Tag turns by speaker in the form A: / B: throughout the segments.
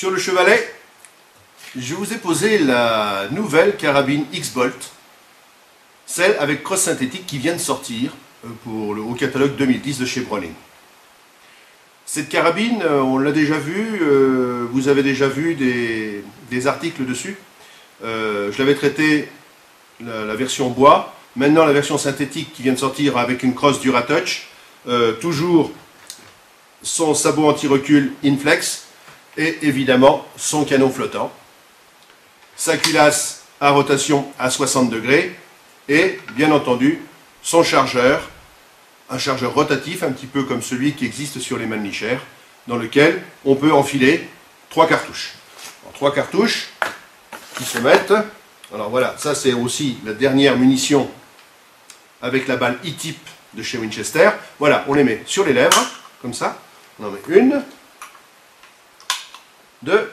A: Sur le chevalet, je vous ai posé la nouvelle carabine X-Bolt, celle avec crosse synthétique qui vient de sortir au catalogue 2010 de chez Browning. Cette carabine, on l'a déjà vue, vous avez déjà vu des articles dessus. Je l'avais traité la version bois, maintenant la version synthétique qui vient de sortir avec une crosse Duratouch, toujours son sabot anti-recul Inflex et évidemment son canon flottant. Sa culasse à rotation à 60 degrés et bien entendu son chargeur, un chargeur rotatif un petit peu comme celui qui existe sur les Mannlicher, dans lequel on peut enfiler 3 cartouches. Alors, 3 cartouches qui se mettent. Alors voilà, ça c'est aussi la dernière munition avec la balle E-Type de chez Winchester. Voilà, on les met sur les lèvres, comme ça. On en met 1, 2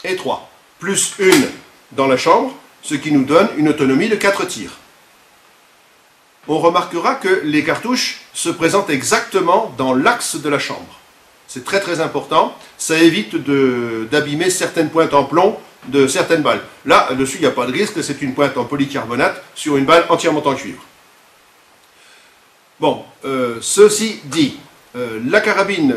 A: et 3. Plus une dans la chambre, ce qui nous donne une autonomie de 4 tirs. On remarquera que les cartouches se présentent exactement dans l'axe de la chambre. C'est très très important, ça évite d'abîmer certaines pointes en plomb de certaines balles. Là, dessus, il n'y a pas de risque, c'est une pointe en polycarbonate sur une balle entièrement en cuivre. Bon, ceci dit, la carabine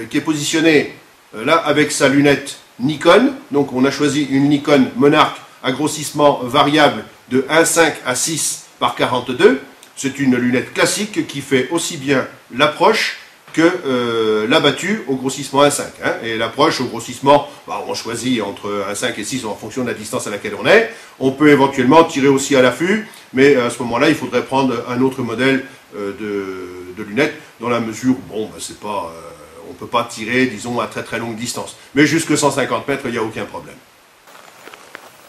A: qui est positionnée là avec sa lunette Nikon, donc on a choisi une Nikon Monarch à grossissement variable de 1,5 à 6 par 42. C'est une lunette classique qui fait aussi bien l'approche que l'abattu au grossissement 1,5. Hein, et l'approche au grossissement, on choisit entre 1,5 et 6 en fonction de la distance à laquelle on est. On peut éventuellement tirer aussi à l'affût, mais à ce moment-là, il faudrait prendre un autre modèle de lunettes, dans la mesure où, bon, c'est pas, on ne peut pas tirer, disons, à très très longue distance. Mais jusque 150 mètres, il n'y a aucun problème.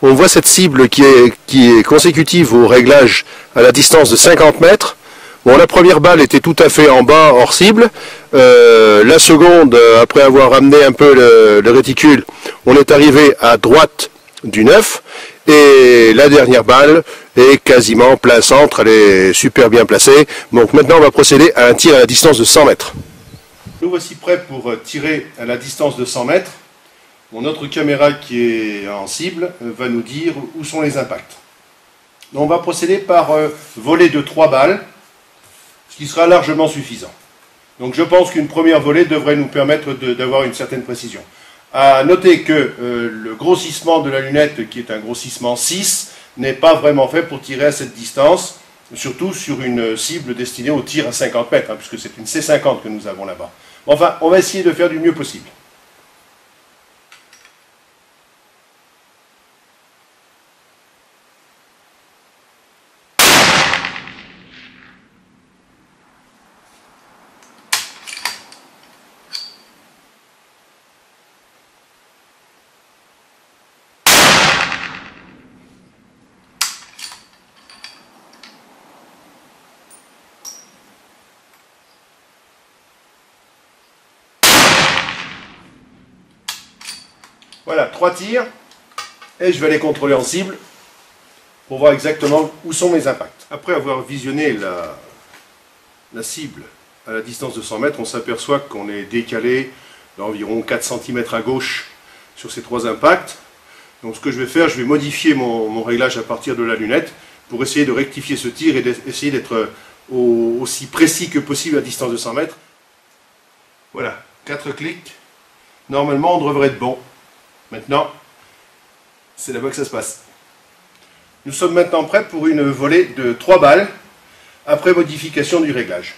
B: On voit cette cible qui est consécutive au réglage à la distance de 50 mètres. Bon, la première balle était tout à fait en bas, hors cible. La seconde, après avoir ramené un peu le réticule, on est arrivé à droite du 9. Et la dernière balle est quasiment plein centre, elle est super bien placée. Donc maintenant, on va procéder à un tir à la distance de 100 mètres.
A: Nous voici prêts pour tirer à la distance de 100 mètres. Notre caméra qui est en cible va nous dire où sont les impacts. Donc on va procéder par volée de 3 balles, ce qui sera largement suffisant. Donc je pense qu'une première volée devrait nous permettre d'avoir une certaine précision. À noter que le grossissement de la lunette, qui est un grossissement 6, n'est pas vraiment fait pour tirer à cette distance, surtout sur une cible destinée au tir à 50 mètres, hein, puisque c'est une C50 que nous avons là-bas. Enfin, on va essayer de faire du mieux possible. Voilà, 3 tirs, et je vais les contrôler en cible pour voir exactement où sont mes impacts. Après avoir visionné la cible à la distance de 100 mètres, on s'aperçoit qu'on est décalé d'environ 4 cm à gauche sur ces 3 impacts. Donc ce que je vais faire, je vais modifier mon réglage à partir de la lunette pour essayer de rectifier ce tir et d'essayer d'être aussi précis que possible à distance de 100 mètres. Voilà, 4 clics. Normalement, on devrait être bon. Maintenant, c'est là-bas que ça se passe. Nous sommes maintenant prêts pour une volée de 3 balles, après modification du réglage.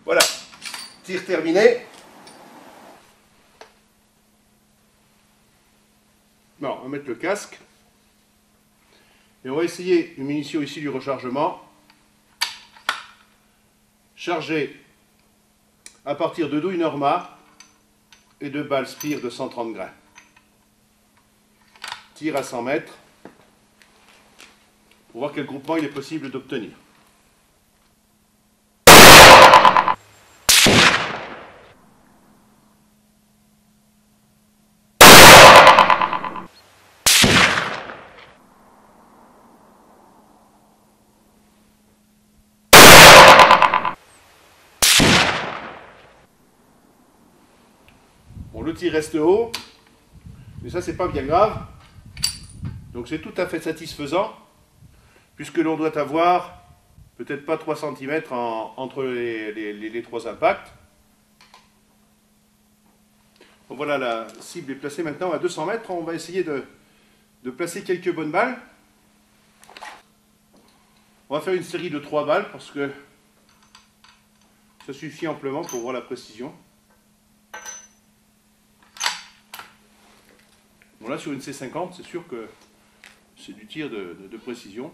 A: Voilà, tir terminé. Bon, on va mettre le casque. Et on va essayer une munition ici du rechargement. Chargée à partir de douille Norma et de balles Speer de 130 grains. Tir à 100 mètres pour voir quel groupement il est possible d'obtenir. le tir reste haut, mais ça c'est pas bien grave. Donc c'est tout à fait satisfaisant, puisque l'on doit avoir peut-être pas 3 cm entre les trois impacts. Bon, voilà, la cible est placée maintenant à 200 mètres. On va essayer de placer quelques bonnes balles. On va faire une série de 3 balles parce que ça suffit amplement pour voir la précision. Bon, là sur une C50, c'est sûr que c'est du tir de précision.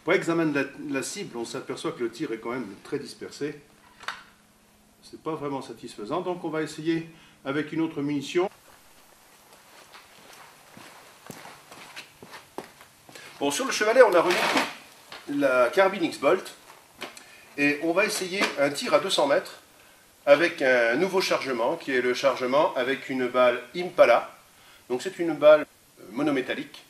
A: Pour examen de la cible, on s'aperçoit que le tir est quand même très dispersé. C'est pas vraiment satisfaisant, donc on va essayer avec une autre munition. Bon, sur le chevalet, on a remis la carabine X-Bolt et on va essayer un tir à 200 mètres avec un nouveau chargement qui est le chargement avec une balle Impala. Donc c'est une balle monométallique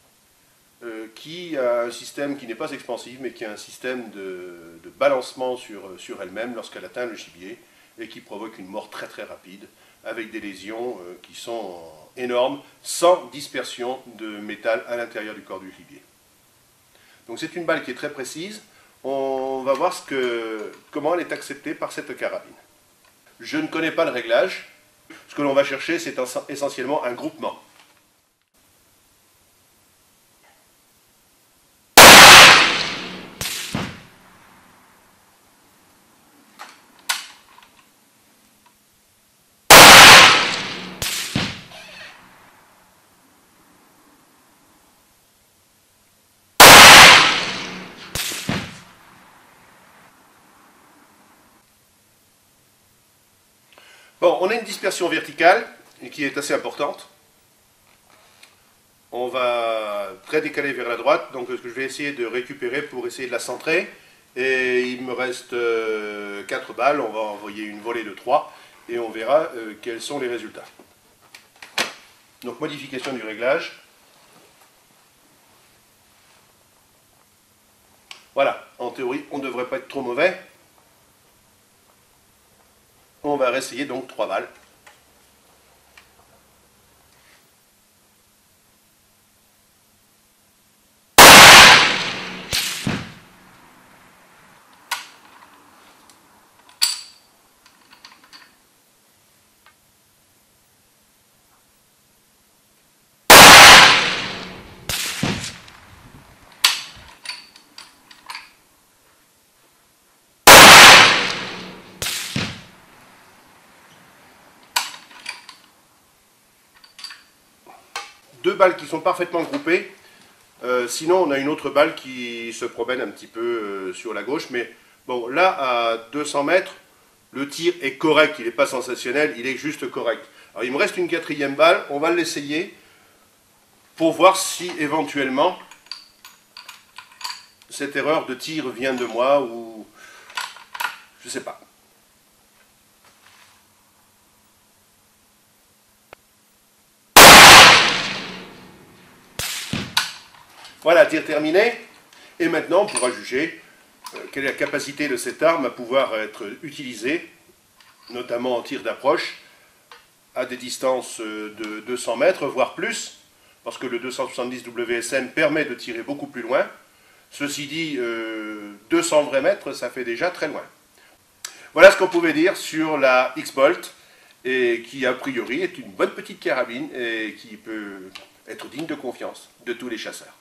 A: qui a un système qui n'est pas expansif mais qui a un système de balancement sur elle-même lorsqu'elle atteint le gibier et qui provoque une mort très très rapide avec des lésions qui sont énormes sans dispersion de métal à l'intérieur du corps du gibier. Donc c'est une balle qui est très précise. On va voir comment elle est acceptée par cette carabine. Je ne connais pas le réglage. Ce que l'on va chercher, c'est essentiellement un groupement. Bon, on a une dispersion verticale qui est assez importante. On va très décaler vers la droite, donc je vais essayer de récupérer pour essayer de la centrer. Et il me reste 4 balles, on va envoyer une volée de 3 et on verra quels sont les résultats. Donc modification du réglage. Voilà, en théorie, on ne devrait pas être trop mauvais. On va réessayer donc 3 balles. Deux balles qui sont parfaitement groupées, sinon on a une autre balle qui se promène un petit peu sur la gauche, mais bon, là à 200 mètres, le tir est correct, il n'est pas sensationnel, il est juste correct. Alors il me reste une 4e balle, on va l'essayer pour voir si éventuellement cette erreur de tir vient de moi ou je sais pas. Voilà, tir terminé. Et maintenant, on pourra juger quelle est la capacité de cette arme à pouvoir être utilisée, notamment en tir d'approche, à des distances de 200 mètres, voire plus, parce que le 270 WSM permet de tirer beaucoup plus loin. Ceci dit, 200 mètres, ça fait déjà très loin. Voilà ce qu'on pouvait dire sur la X-Bolt, et qui a priori est une bonne petite carabine et qui peut être digne de confiance de tous les chasseurs.